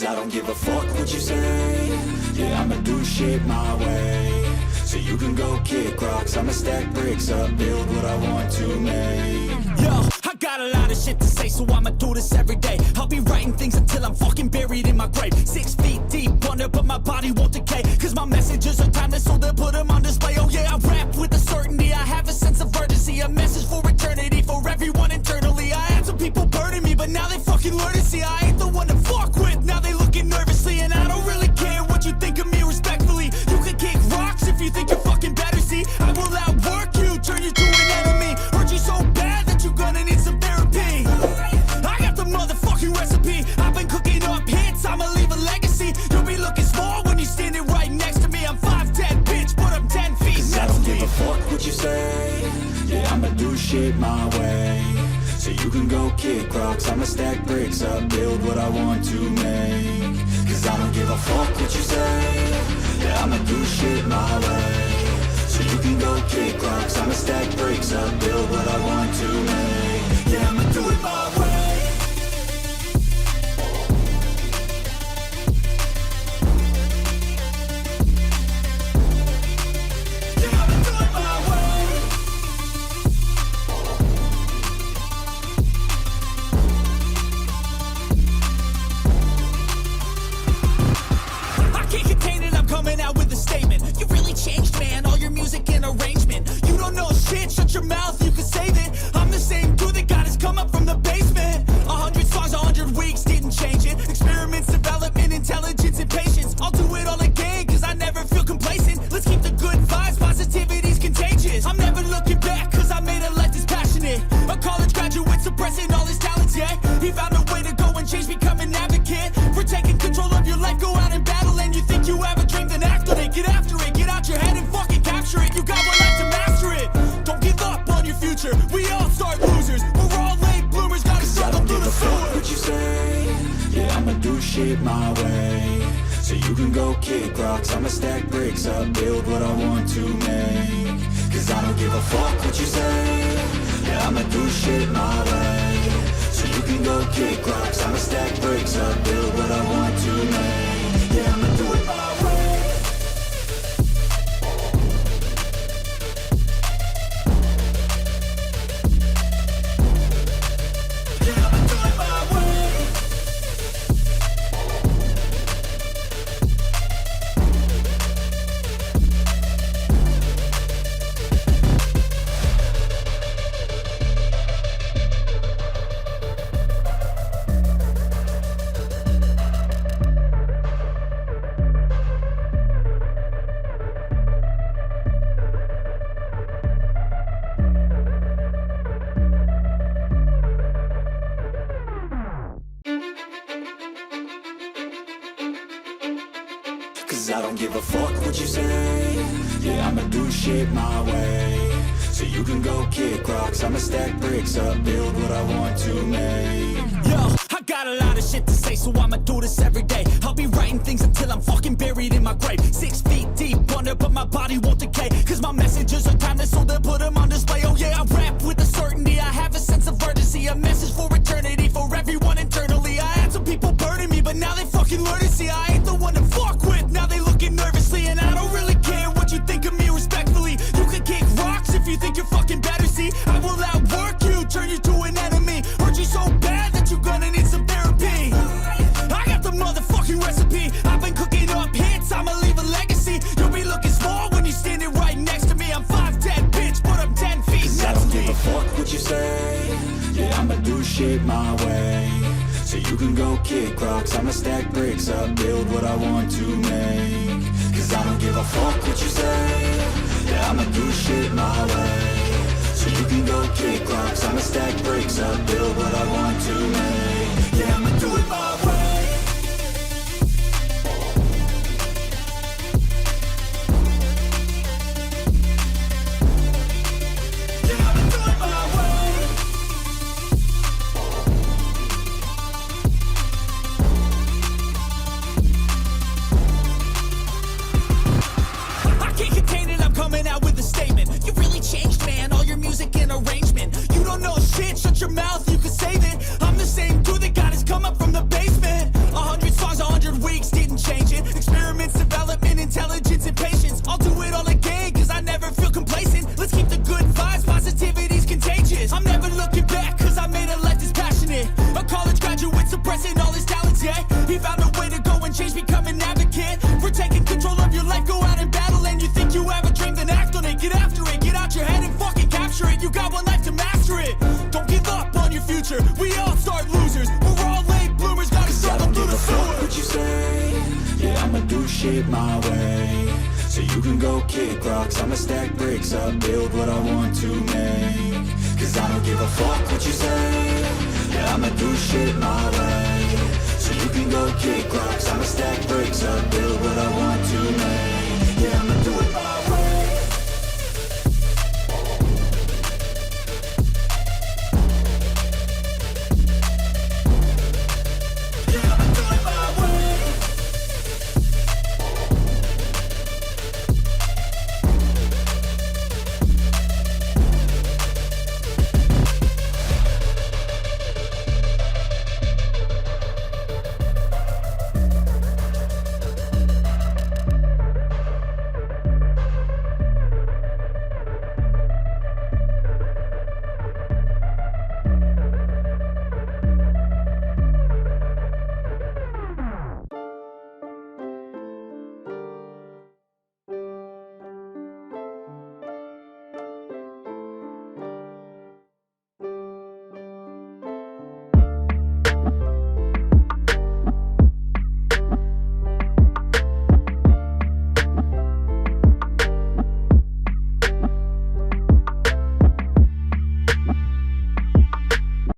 I don't give a fuck what you say. Yeah, I'ma do shit my way. So you can go kick rocks, I'ma stack bricks up, build what I want to make. Yo, I got a lot of shit to say, so I'ma do this every day. I'll be writing things until I'm fucking buried in my grave. 6 feet deep under, but my body won't decay. Cause my messages are timeless, so they'll put them on display. Oh yeah, I rap with a certainty, I have a sense of urgency. A message for eternity, for everyone internally. I had some people burning me, but now they fucking learn to see I ain't the one to fuck with. Now they looking nervously, and I don't really care what you think of me respectfully. You can kick rocks if you think you're fucking better, see. I will outwork you, turn you to an enemy. Hurt you so bad that you're gonna need some therapy. I got the motherfucking recipe. I've been cooking up hits, I'ma leave a legacy. You'll be looking small when you're standing right next to me. I'm 5'10", bitch, but I'm 10 feet. Cause I don't give a fuck what you say. Yeah, I'ma do shit my way. So you can go kick rocks, I'ma stack bricks up, build what I want to make. Cause I don't give a fuck what you say. Yeah, I'ma do shit my way. So you can go kick rocks, I'ma stack bricks up, build what I want to make. Yeah, I'ma do it my way. Yeah, I'ma do it my way. I can't contain it, I'm coming out with a statement. You really changed, man, all your music and arrangement. You don't know shit, shut your mouth, you can save it. I'm the same dude that got his come up from the basement. 100 songs, 100 weeks, didn't change it. Experiments, development, intelligence, and patience. I'll do it all again, cause I never feel complacent. Let's keep the good vibes, positivity's contagious. I'm never looking back, cause I made a life that's passionate. A college graduate suppressing all his talents, yeah. He found a way to go and change, become an advocate. For taking control of your life, go out and battle. And you think you have a dream, then act on it. Get after it, get out your head and fucking capture it. You got one life to master it. Don't give up on your future, we all start losers. We're all late bloomers, gotta Cause I struggle don't through give the a fuck sewer. what you say. Yeah, I'ma do shit my way. So you can go kick rocks, I'ma stack bricks up, build what I want to make. Cause I don't give a fuck what you say. Yeah, I'ma do shit my way. So you can go kick rocks, I'ma stack bricks up, build what I want to make. Yeah, I'ma do it my way. Yeah, I'ma do it my way. Cause I don't give a fuck what you say. Yeah, I'ma do shit my way. So you can go kick rocks, I'ma stack bricks up, build what I want to make. Yo, I got a lot of shit to say, so I'ma do this every day. I'll be writing things until I'm fucking buried in my grave. 6 feet deep under, but my body won't decay. Cause my messages are timeless, so they'll put them on display. Oh yeah, I rap with a certainty, I have a sense of urgency. A message for eternity, for everyone internally. I had some people burning me, but now they fucking learn to see I ain't the one to fuck with. Now they looking nervously, and I don't really care what you think of me respectfully. You can kick rocks if you think you're fucking better, see. I will outwork you, turn you to an enemy. Hurt you so bad that you're gonna need some therapy. I got the motherfucking recipe. I've been cooking up hits, I'ma leave a legacy. You'll be looking small when you're standing right next to me. I'm 5'10", bitch, but I'm 10 feet. Cause I don't give a fuck what you say. Yeah, I'ma do shit my way. So you can go kick rocks, I'ma stack bricks up, build what I want to make. Cause I don't give a fuck what you say. Yeah, I'ma do shit my way. So you can go kick rocks, I'ma stack bricks up, build what I want to make. Yeah, I'ma do it my way. Yeah, I'ma do it my way. I can't contain it, I'm coming out with a statement. You really changed, man, all your music and arrangement. You don't know shit, shut your mouth, you can save it. I'm the same dude that got his come up shit my way, so you can go kick rocks. I'ma stack bricks up, build what I want to make. Cause I don't give a fuck what you say, yeah, I'ma do shit my way. So you can go kick rocks, I'ma stack bricks up, build what I want to make.